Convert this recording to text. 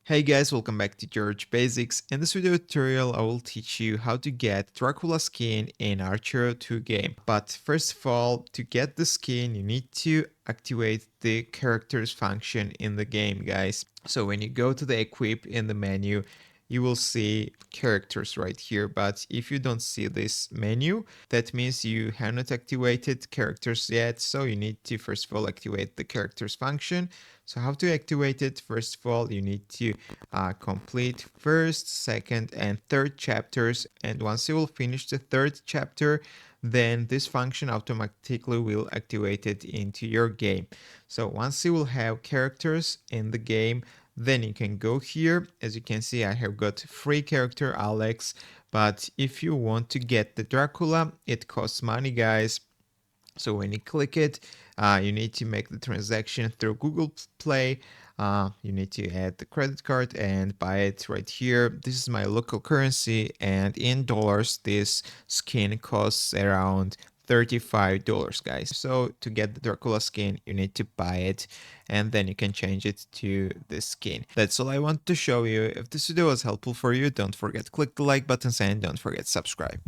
Hey guys, welcome back to George Basics. In this video tutorial, I will teach you how to get Dracula skin in Archero 2 game. But first of all, to get the skin, you need to activate the characters function in the game, guys. So when you go to the equip in the menu, you will see characters right here. But if you don't see this menu, that means you have not activated characters yet. So you need to first of all activate the characters function. So how to activate it? First of all, you need to complete first, second, and third chapters. And once you will finish the third chapter, then this function automatically will activate it into your game. So once you will have characters in the game, then you can go here. As you can see, I have got free character Alex, but if you want to get the Dracula, it costs money, guys. So when you click it, you need to make the transaction through Google Play. You need to add the credit card and buy it right here. This is my local currency, and in dollars, this skin costs around $35, guys. So to get the Dracula skin, you need to buy it, and then you can change it to this skin. That's all I want to show you. If this video was helpful for you, don't forget to click the like buttons and don't forget to subscribe.